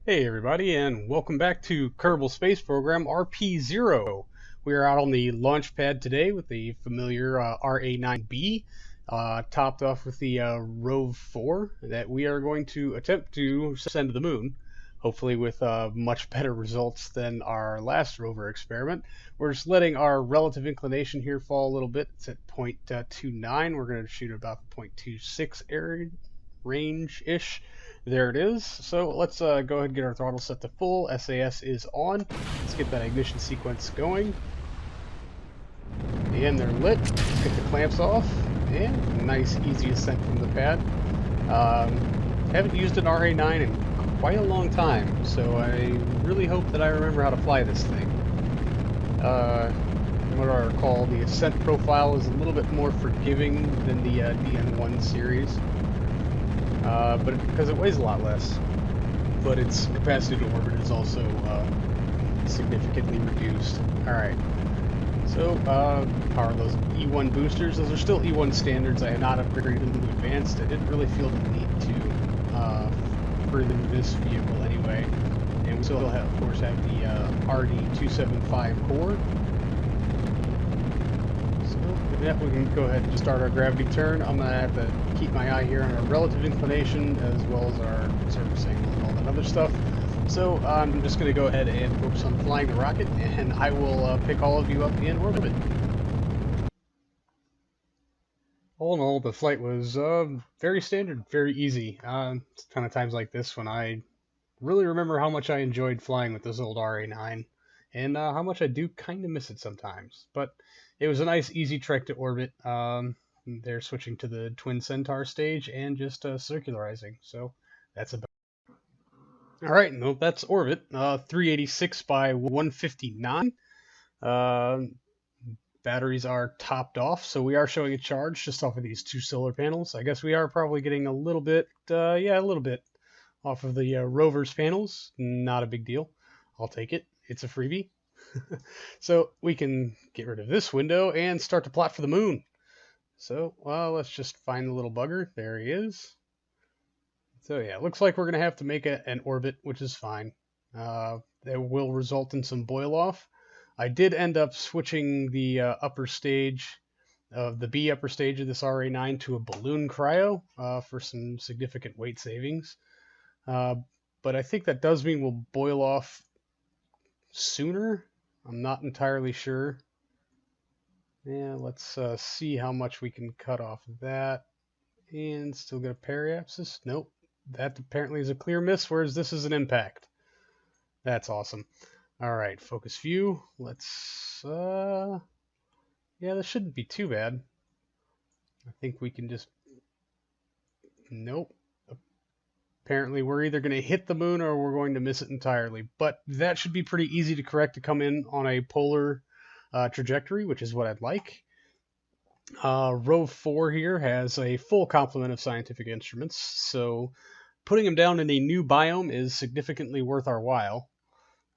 Hey everybody, and welcome back to Kerbal Space Program RP-0. We are out on the launch pad today with the familiar RA-9B, topped off with the RoV4 that we are going to attempt to send to the moon, hopefully with much better results than our last rover experiment. We're just letting our relative inclination here fall a little bit. It's at 0.29. We're going to shoot about 0.26 area range-ish. There it is. So let's go ahead and get our throttle set to full. SAS is on. Let's get that ignition sequence going. And they're lit. Let's get the clamps off. And nice, easy ascent from the pad. Haven't used an RA-9 in quite a long time, so I really hope that I remember how to fly this thing. From what I recall, the ascent profile is a little bit more forgiving than the DN1 series. But because it weighs a lot less, but its capacity to orbit is also significantly reduced. Alright, so power those E1 boosters. Those are still E1 standards. I have not upgraded them to advanced. I didn't really feel the need to for this vehicle anyway. And we still have, of course, have the RD-275 core. Yeah, we can go ahead and just start our gravity turn. I'm going to have to keep my eye here on our relative inclination as well as our surface angle and all that other stuff. So I'm just going to go ahead and focus on flying the rocket, and I will pick all of you up in orbit. All in all, the flight was very standard, very easy. It's kind of times like this when I really remember how much I enjoyed flying with this old RA-9. And how much I do kind of miss it sometimes. But it was a nice, easy trek to orbit. They're switching to the Twin Centaur stage and just circularizing. So that's about. All right, no, that's orbit. 386 by 159. Batteries are topped off, so we are showing a charge just off of these two solar panels. I guess we are probably getting a little bit, a little bit off of the Rovers panels. Not a big deal. I'll take it. It's a freebie. So we can get rid of this window and start to plot for the moon. So, well, let's just find the little bugger. There he is. So yeah, it looks like we're going to have to make an orbit, which is fine. That will result in some boil off. I did end up switching the upper stage of the B upper stage of this RA-9 to a balloon cryo for some significant weight savings. But I think that does mean we'll boil off sooner. I'm not entirely sure. Yeah, let's see how much we can cut off of that. And still get a periapsis. Nope. That apparently is a clear miss, whereas this is an impact. That's awesome. All right, focus view. Let's, yeah, this shouldn't be too bad. I think we can just, nope. Apparently we're either going to hit the moon or we're going to miss it entirely. But that should be pretty easy to correct to come in on a polar trajectory, which is what I'd like. RoV4 here has a full complement of scientific instruments, so putting them down in a new biome is significantly worth our while.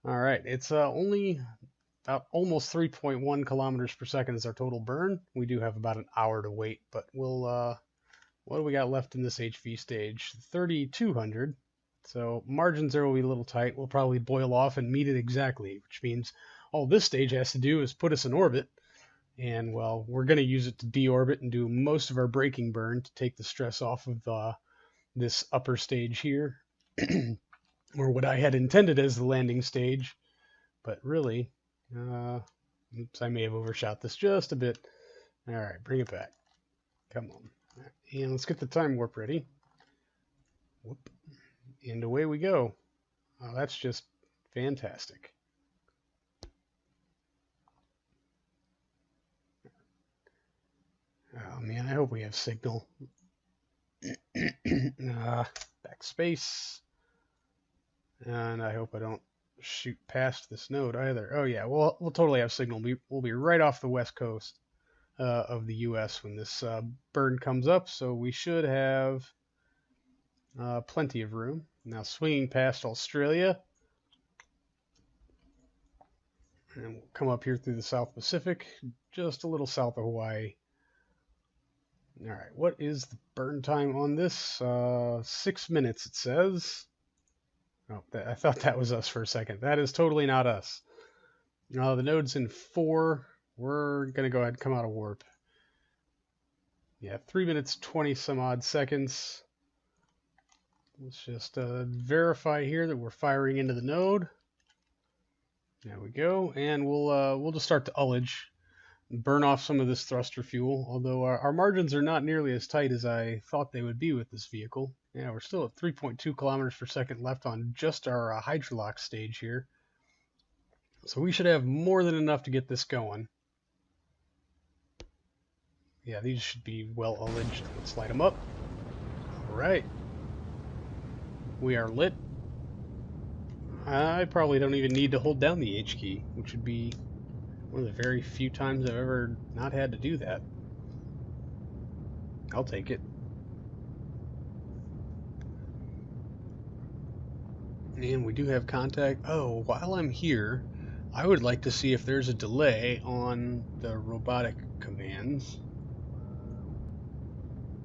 All right, it's only about almost 3.1 kilometers per second is our total burn. We do have about an hour to wait, but we'll... what do we got left in this HV stage? 3,200. So margins there will be a little tight. We'll probably boil off and meet it exactly, which means all this stage has to do is put us in orbit. And, well, we're going to use it to deorbit and do most of our braking burn to take the stress off of this upper stage here, or what I had intended as the landing stage. But really, oops, I may have overshot this just a bit. All right, bring it back. Come on. And let's get the time warp ready. Whoop. And away we go. Oh, that's just fantastic. Oh man, I hope we have signal. Backspace. And I hope I don't shoot past this node either. Oh yeah, we'll totally have signal. We'll be right off the west coast of the US when this burn comes up, so we should have plenty of room. Now swinging past Australia, and we'll come up here through the South Pacific, just a little south of Hawaii. All right, what is the burn time on this? 6 minutes, it says. Oh, I thought that was us for a second. That is totally not us. The node's in 4. We're going to go ahead and come out of warp. Yeah, 3 minutes, 20 some odd seconds. Let's just verify here that we're firing into the node. There we go. And we'll just start to ullage. Burn off some of this thruster fuel, although our margins are not nearly as tight as I thought they would be with this vehicle. Yeah, we're still at 3.2 kilometers per second left on just our hydrolox stage here. So we should have more than enough to get this going. Yeah, these should be well ullaged. Let's light them up. All right. We are lit. I probably don't even need to hold down the H key, which would be one of the very few times I've ever not had to do that. I'll take it. And we do have contact. Oh, while I'm here, I would like to see if there's a delay on the robotic commands.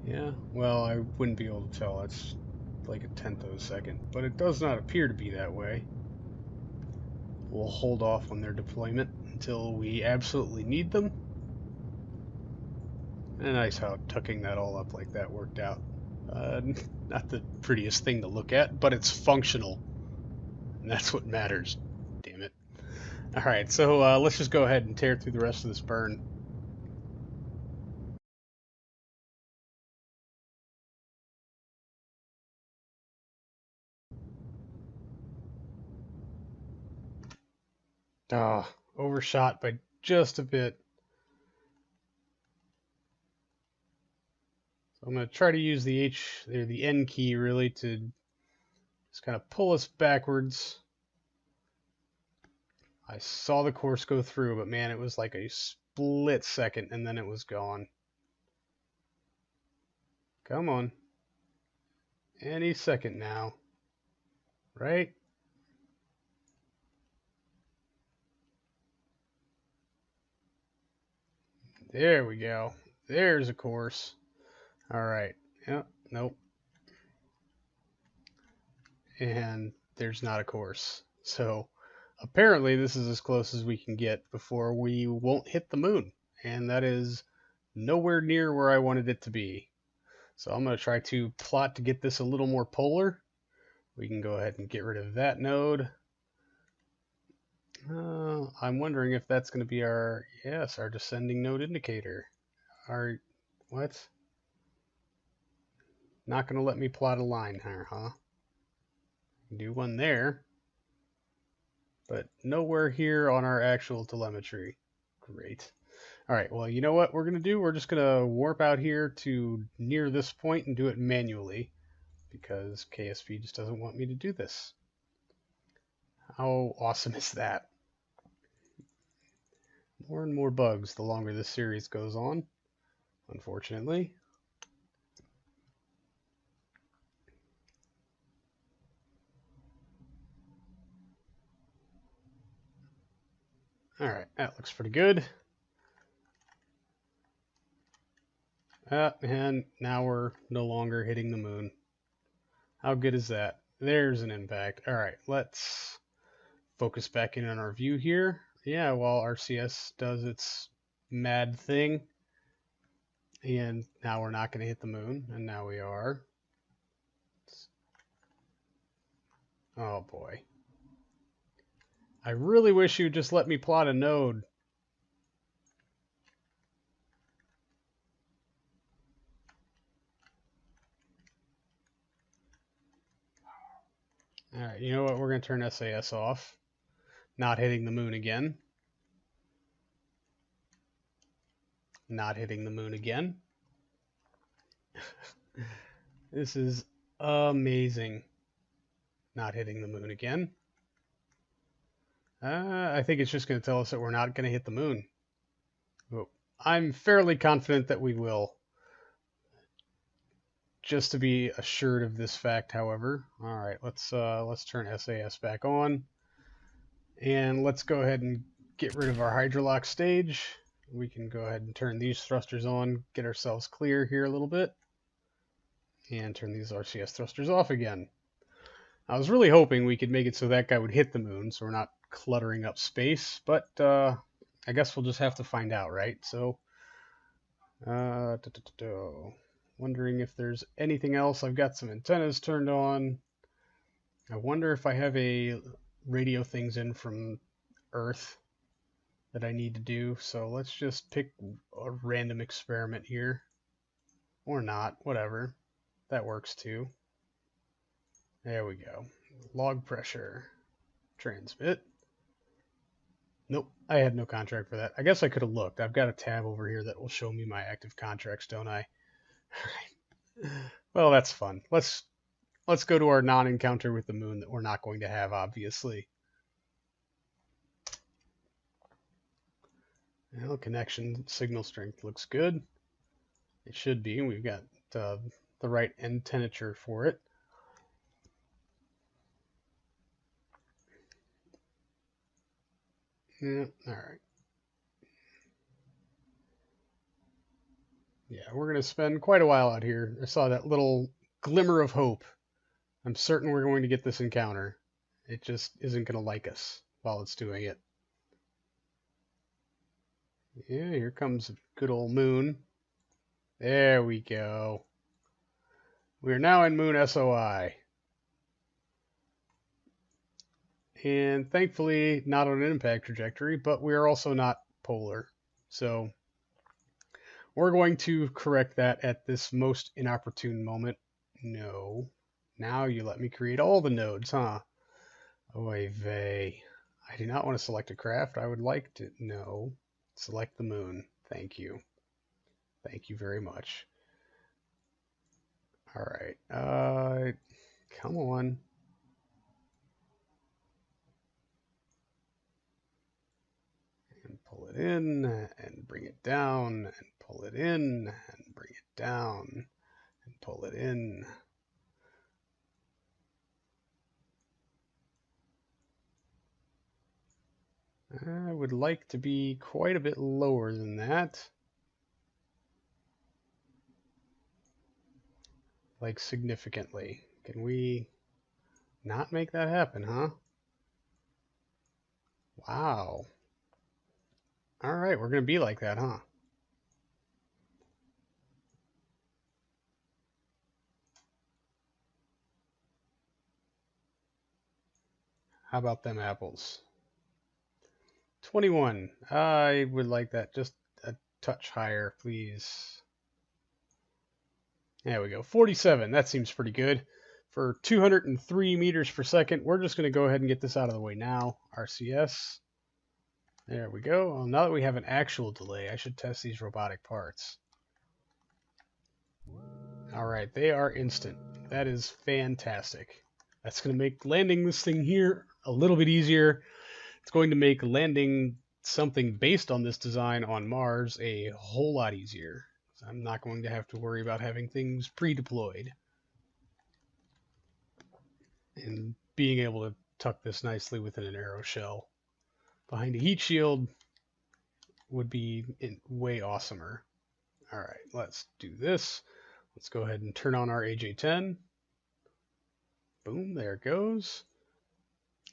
Yeah, well, I wouldn't be able to tell. It's like a tenth of a second, but it does not appear to be that way. We'll hold off on their deployment until we absolutely need them. And nice how tucking that all up like that worked out. Not the prettiest thing to look at, but it's functional. And that's what matters. Damn it. Alright, so let's just go ahead and tear through the rest of this burn. Overshot by just a bit. So I'm going to try to use the N key really to just kind of pull us backwards. I saw the course go through, but man, it was like a split second and then it was gone. Come on. Any second now. Right? There we go. There's a course. All right. Yep. Nope. And there's not a course. So apparently this is as close as we can get before we won't hit the moon. And that is nowhere near where I wanted it to be. So I'm going to try to plot to get this a little more polar. We can go ahead and get rid of that node. I'm wondering if that's going to be our descending node indicator. What? Not going to let me plot a line here, huh? Do one there, but nowhere here on our actual telemetry. Great. All right, well, you know what we're going to do? We're just going to warp out here to near this point and do it manually because KSP just doesn't want me to do this. How awesome is that? More and more bugs the longer this series goes on, unfortunately. All right, that looks pretty good. And now we're no longer hitting the moon. How good is that? There's an impact. All right, let's focus back in on our view here. Yeah, while RCS does its mad thing. And now we're not going to hit the moon, and now we are. Oh boy. I really wish you would just let me plot a node. Alright, you know what? We're going to turn SAS off. Not hitting the moon again. Not hitting the moon again. This is amazing. Not hitting the moon again. I think it's just going to tell us that we're not going to hit the moon. But I'm fairly confident that we will. Just to be assured of this fact, however. All right, let's turn SAS back on. And let's go ahead and get rid of our hydrolox stage. We can go ahead and turn these thrusters on, get ourselves clear here a little bit, and turn these RCS thrusters off again. I was really hoping we could make it so that guy would hit the moon, so we're not cluttering up space, but I guess we'll just have to find out, right? So, wondering if there's anything else. I've got some antennas turned on. I wonder if I have a radio things in from Earth that I need to do. So let's just pick a random experiment here. Or not, whatever. That works too. There we go. Log pressure. Transmit. Nope, I had no contract for that. I guess I could have looked. I've got a tab over here that will show me my active contracts, don't I? All right. Well, that's fun. Let's go to our non-encounter with the moon that we're not going to have, obviously. Well, connection signal strength looks good. It should be. We've got the right antennature for it. Yeah, all right. Yeah, we're going to spend quite a while out here. I saw that little glimmer of hope. I'm certain we're going to get this encounter. It just isn't going to like us while it's doing it. Yeah, here comes a good old moon. There we go. We are now in Moon SOI. And thankfully not on an impact trajectory, but we are also not polar. So we're going to correct that at this most inopportune moment. No. Now you let me create all the nodes, huh? Oy vey. I do not want to select a craft. I would like to... No. Select the moon. Thank you. Thank you very much. All right. Come on. And pull it in and bring it down and pull it in and bring it down and pull it in. I would like to be quite a bit lower than that. Like significantly. Can we not make that happen, huh? Wow. All right, we're going to be like that, huh? How about them apples? 21. I would like that just a touch higher, please. There we go. 47. That seems pretty good. For 203 meters per second, we're just going to go ahead and get this out of the way now. RCS. There we go. Well, now that we have an actual delay, I should test these robotic parts. All right, they are instant. That is fantastic. That's going to make landing this thing here a little bit easier. It's going to make landing something based on this design on Mars a whole lot easier. So I'm not going to have to worry about having things pre-deployed. And being able to tuck this nicely within an Aero shell behind a heat shield would be way awesomer. All right, let's do this. Let's go ahead and turn on our AJ10. Boom, there it goes.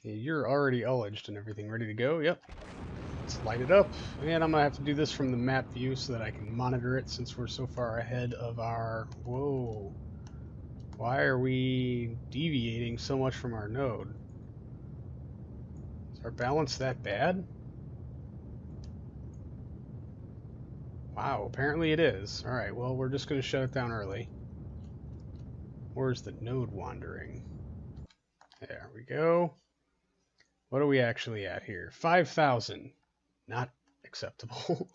You're already ullaged and everything ready to go. Yep. Let's light it up. And I'm going to have to do this from the map view so that I can monitor it since we're so far ahead of our... Whoa. Why are we deviating so much from our node? Is our balance that bad? Wow, apparently it is. Alright, well, we're just going to shut it down early. Where's the node wandering? There we go. What are we actually at here? 5,000. Not acceptable.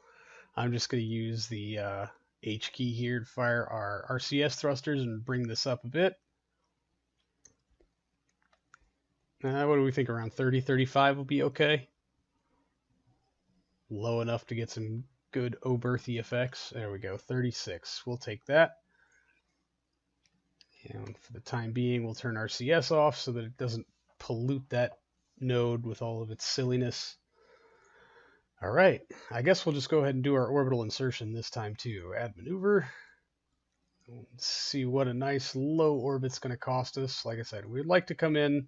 I'm just going to use the H key here to fire our RCS thrusters and bring this up a bit. What do we think? Around 30, 35 will be okay. Low enough to get some good Oberthy effects. There we go, 36. We'll take that. And for the time being, we'll turn RCS off so that it doesn't pollute that node with all of its silliness. All right, I guess we'll just go ahead and do our orbital insertion this time too. Add maneuver. Let's see what a nice low orbit's going to cost us. Like I said, we'd like to come in.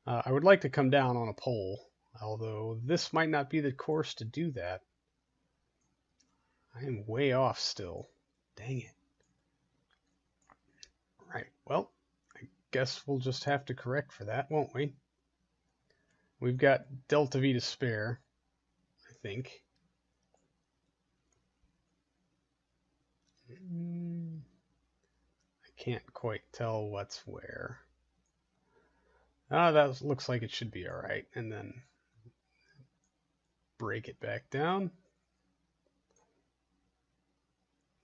I would like to come down on a pole, although this might not be the course to do that. I am way off still. Dang it. Right, well, I guess we'll just have to correct for that, won't we? We've got delta V to spare, I think. I can't quite tell what's where. That looks like it should be alright. And then break it back down.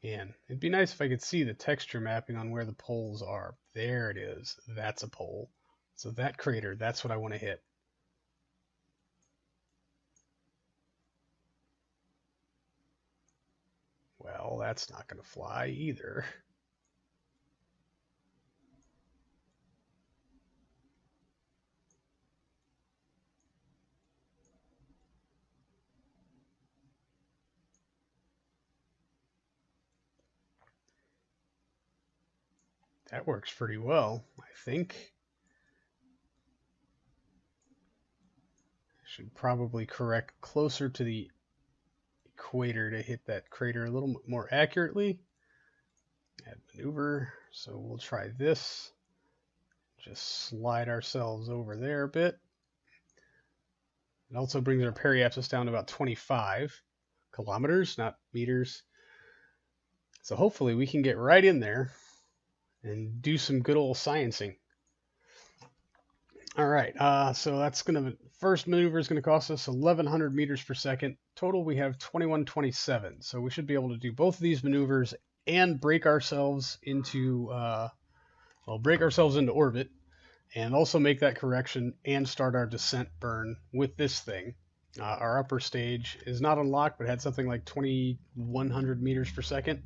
Man, it'd be nice if I could see the texture mapping on where the poles are. There it is. That's a pole. So that crater, that's what I want to hit. Well, that's not going to fly either. That works pretty well, I think. I should probably correct closer to the equator to hit that crater a little more accurately. Add maneuver, so we'll try this. Just slide ourselves over there a bit. It also brings our periapsis down to about 25 kilometers, not meters. So hopefully we can get right in there and do some good old sciencing. All right, so that's first maneuver is gonna cost us 1,100 meters per second. Total, we have 2127. So we should be able to do both of these maneuvers and break ourselves into, orbit, and also make that correction and start our descent burn with this thing. Our upper stage is not unlocked, but had something like 2,100 meters per second.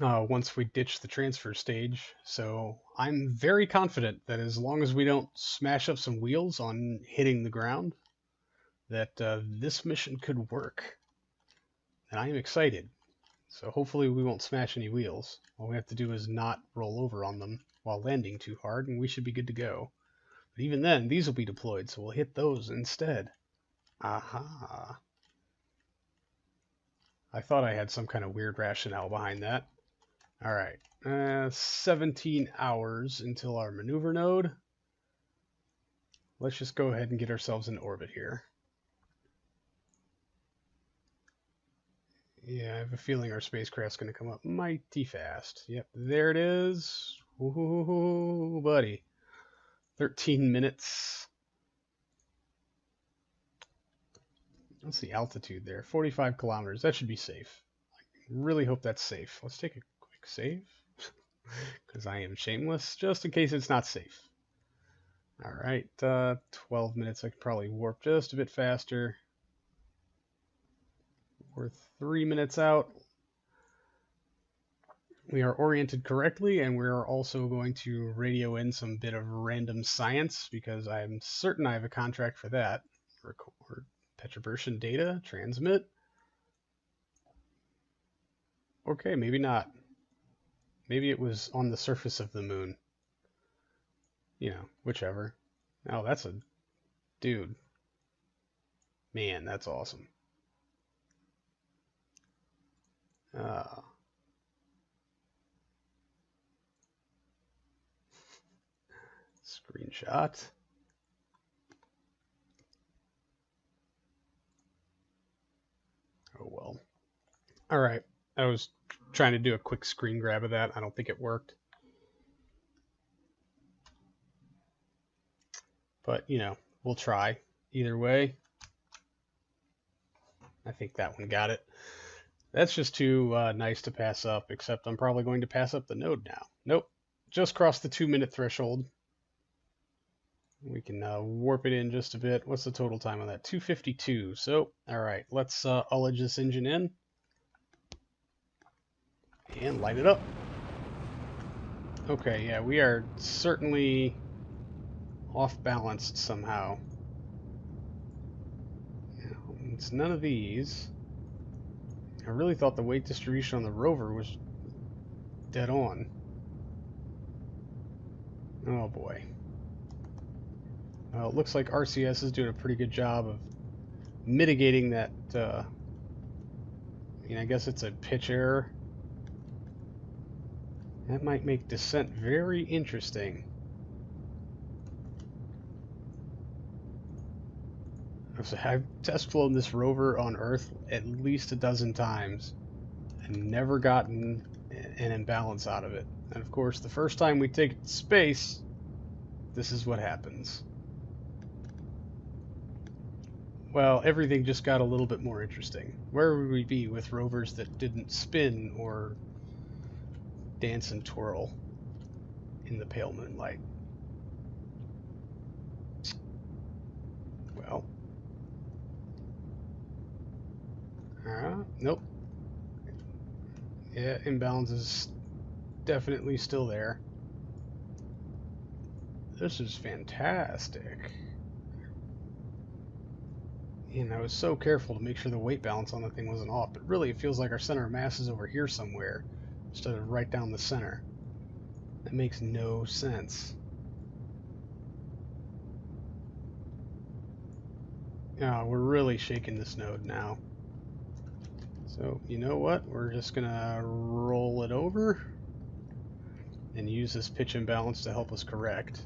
Once we ditch the transfer stage. So I'm very confident that as long as we don't smash up some wheels on hitting the ground, that this mission could work. And I am excited. So hopefully we won't smash any wheels. All we have to do is not roll over on them while landing too hard, and we should be good to go. But even then, these will be deployed, so we'll hit those instead. Aha. I thought I had some kind of weird rationale behind that. All right, 17 hours until our maneuver node. Let's just go ahead and get ourselves in orbit here. Yeah, I have a feeling our spacecraft's going to come up mighty fast. Yep, there it is. Ooh, buddy. 13 minutes. What's the altitude there? 45 kilometers. That should be safe. I really hope that's safe. Let's take a quick save. Because I am shameless, just in case it's not safe. All right, 12 minutes. I could probably warp just a bit faster. We're 3 minutes out. We are oriented correctly, and we are also going to radio in some bit of random science, because I'm certain I have a contract for that. Record Petroversion data, transmit. Okay, maybe not. Maybe it was on the surface of the moon. You know, whichever. Oh, that's a dude. Man, that's awesome. Screenshot. Oh well. All right. I was trying to do a quick screen grab of that. I don't think it worked. But, you know, we'll try. Either way, I think that one got it. That's just too nice to pass up, except I'm probably going to pass up the node now. Nope. Just crossed the 2-minute threshold. We can warp it in just a bit. What's the total time on that? 2:52. So, all right, let's ullage this engine in and light it up. Okay, yeah, we are certainly off balanced somehow. It's none of these. I really thought the weight distribution on the rover was dead on. Oh boy. Well, it looks like RCS is doing a pretty good job of mitigating that, I mean, I guess it's a pitch error. That might make descent very interesting. I've test flown this rover on Earth at least a dozen times and never gotten an imbalance out of it. And of course, the first time we take it to space, this is what happens. Well, everything just got a little bit more interesting. Where would we be with rovers that didn't spin or dance and twirl in the pale moonlight? Well, nope. Yeah, imbalance is definitely still there. This is fantastic. And I was so careful to make sure the weight balance on the thing wasn't off, but really it feels like our center of mass is over here somewhere instead of right down the center. That makes no sense. Oh, we're really shaking this node now. So, you know what? We're just gonna roll it over and use this pitch imbalance to help us correct.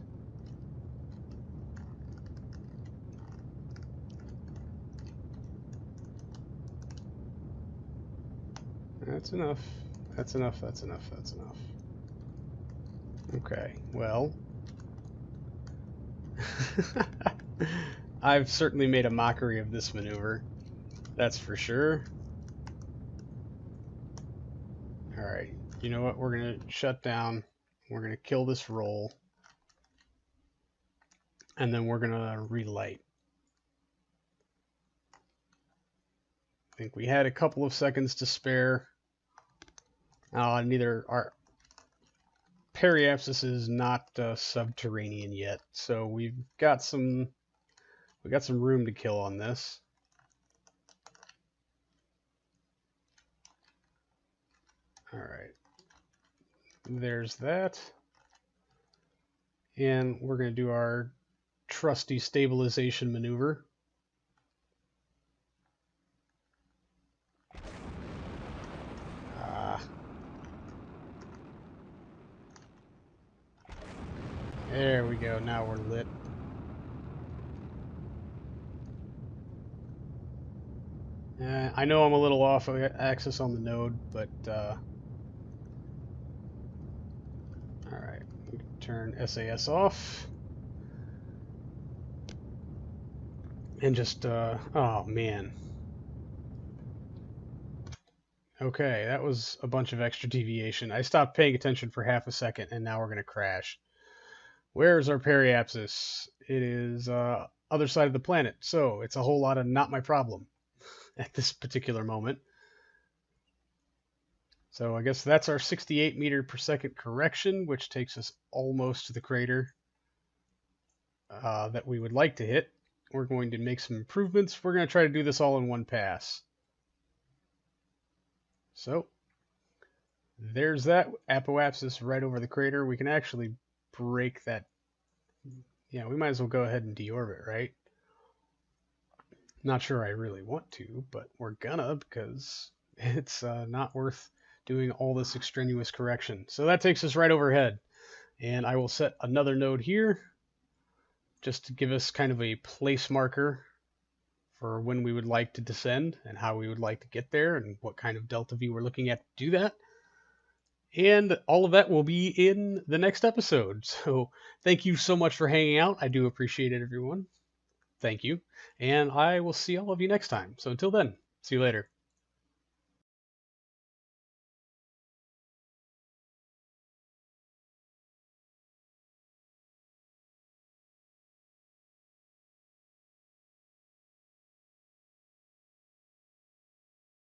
That's enough. That's enough, that's enough, that's enough. Okay, well. I've certainly made a mockery of this maneuver. That's for sure. Alright, you know what? We're going to shut down. We're going to kill this roll. And then we're going to relight. I think we had a couple of seconds to spare. Neither our periapsis is not subterranean yet, so we've got some room to kill on this. All right, there's that, and we're going to do our trusty stabilization maneuver. There we go, now we're lit. I know I'm a little off axis on the node, but alright, we can turn SAS off. And just, oh man. Okay, that was a bunch of extra deviation. I stopped paying attention for half a second, and now we're going to crash. Where's our periapsis? It is other side of the planet, so it's a whole lot of not my problem at this particular moment. So I guess that's our 68 meter per second correction, which takes us almost to the crater that we would like to hit. We're going to make some improvements. We're going to try to do this all in one pass. So there's that apoapsis right over the crater. We can actually break that. Yeah, we might as well go ahead and deorbit, right? Not sure I really want to, but we're gonna, because it's not worth doing all this extraneous correction. So that takes us right overhead. And I will set another node here just to give us kind of a place marker for when we would like to descend and how we would like to get there and what kind of delta V we're looking at to do that. And all of that will be in the next episode. So thank you so much for hanging out. I do appreciate it, everyone. Thank you. And I will see all of you next time. So until then, see you later.